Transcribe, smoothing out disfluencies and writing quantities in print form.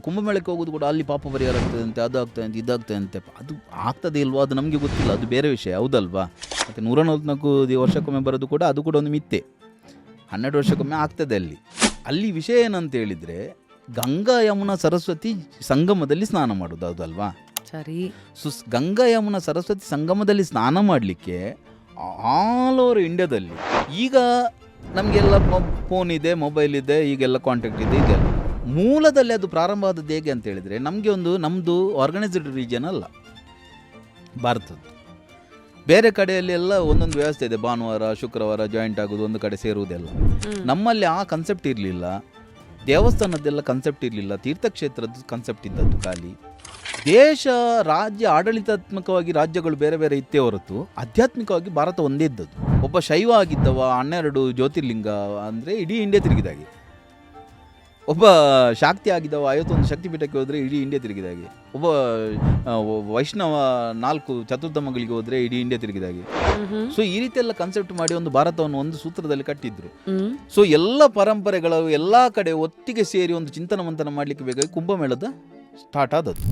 ಕುಂಭಮೇಳಕ್ಕೆ ಹೋಗೋದು ಕೂಡ ಅಲ್ಲಿ ಪಾಪ ಪರಿಹಾರ ಆಗ್ತದಂತೆ, ಅದು ಆಗ್ತದಂತೆ, ಇದಾಗ್ತದೆ ಅಂತೆ. ಅದು ಆಗ್ತದೆ ಇಲ್ವೋ ಅದು ನಮಗೆ ಗೊತ್ತಿಲ್ಲ, ಅದು ಬೇರೆ ವಿಷಯ, ಹೌದಲ್ವಾ? ಮತ್ತು 144 ವರ್ಷಕ್ಕೊಮ್ಮೆ ಬರೋದು ಕೂಡ ಅದು ಕೂಡ ಒಂದು ಮಿಥ್ಯೆ. 12 ವರ್ಷಕ್ಕೊಮ್ಮೆ ಆಗ್ತದೆ ಅಲ್ಲಿ ವಿಷಯ ಏನಂತ ಹೇಳಿದರೆ, ಗಂಗಾ ಯಮುನಾ ಸರಸ್ವತಿ ಸಂಗಮದಲ್ಲಿ ಸ್ನಾನ ಮಾಡೋದು, ಹೌದಲ್ವಾ? ಸರಿ. ಗಂಗಾ ಯಮುನಾ ಸರಸ್ವತಿ ಸಂಗಮದಲ್ಲಿ ಸ್ನಾನ ಮಾಡಲಿಕ್ಕೆ ಆಲ್ ಓವರ್ ಇಂಡಿಯಾದಲ್ಲಿ ಈಗ ನಮಗೆಲ್ಲ ಫೋನ್ ಇದೆ, ಮೊಬೈಲ್ ಇದೆ, ಈಗೆಲ್ಲ ಕಾಂಟ್ಯಾಕ್ಟ್ ಇದೆ, ಇದೆಲ್ಲ ಮೂಲದಲ್ಲಿ ಅದು ಪ್ರಾರಂಭ ಆದದ್ದು ಹೇಗೆ ಅಂತ ಹೇಳಿದರೆ, ನಮ್ಮದು ಆರ್ಗನೈಸ್ಡ್ ರೀಜನ್ ಅಲ್ಲ ಭಾರತದ್ದು. ಬೇರೆ ಕಡೆಯಲ್ಲಿ ಎಲ್ಲ ಒಂದೊಂದು ವ್ಯವಸ್ಥೆ ಇದೆ, ಭಾನುವಾರ ಶುಕ್ರವಾರ ಜಾಯಿಂಟ್ ಆಗೋದು, ಒಂದು ಕಡೆ ಸೇರುವುದೆಲ್ಲ. ನಮ್ಮಲ್ಲಿ ಆ ಕನ್ಸೆಪ್ಟ್ ಇರಲಿಲ್ಲ, ದೇವಸ್ಥಾನದ್ದೆಲ್ಲ ಕನ್ಸೆಪ್ಟ್ ಇರಲಿಲ್ಲ, ತೀರ್ಥಕ್ಷೇತ್ರದ ಕನ್ಸೆಪ್ಟ್ ಇದ್ದದ್ದು. ಖಾಲಿ ದೇಶ ರಾಜ್ಯ ಆಡಳಿತಾತ್ಮಕವಾಗಿ ರಾಜ್ಯಗಳು ಬೇರೆ ಬೇರೆ ಇತ್ತೇ ಹೊರತು ಆಧ್ಯಾತ್ಮಿಕವಾಗಿ ಭಾರತ ಒಂದೇ ಇದ್ದದ್ದು. ಒಬ್ಬ ಶೈವ ಆಗಿದ್ದವ 12 ಜ್ಯೋತಿರ್ಲಿಂಗ ಅಂದರೆ ಇಡೀ ಇಂಡಿಯಾ ತಿರುಗಿದಾಗೆ, ಒಬ್ಬ ಶಾಕ್ತಿ ಆಗಿದ್ದವ 51 ಶಕ್ತಿಪೀಠಕ್ಕೆ ಹೋದರೆ ಇಡೀ ಇಂಡಿಯಾ ತಿರುಗಿದಾಗೆ, ಒಬ್ಬ ವೈಷ್ಣವ 4 ಚತುರ್ಧಮಗಳಿಗೆ ಹೋದರೆ ಇಡೀ ಇಂಡಿಯಾ ತಿರುಗಿದಾಗೆ. ಸೊ ಈ ರೀತಿ ಎಲ್ಲ ಕನ್ಸೆಪ್ಟ್ ಮಾಡಿ ಒಂದು ಭಾರತವನ್ನು ಒಂದು ಸೂತ್ರದಲ್ಲಿ ಕಟ್ಟಿದ್ರು. ಸೊ ಎಲ್ಲ ಪರಂಪರೆಗಳು ಎಲ್ಲ ಕಡೆ ಒಟ್ಟಿಗೆ ಸೇರಿ ಒಂದು ಚಿಂತನ ಮಂಥನ ಮಾಡಲಿಕ್ಕೆ ಬೇಕಾಗಿ ಕುಂಭಮೇಳದ ಸ್ಟಾರ್ಟ್ ಆದದ್ದು.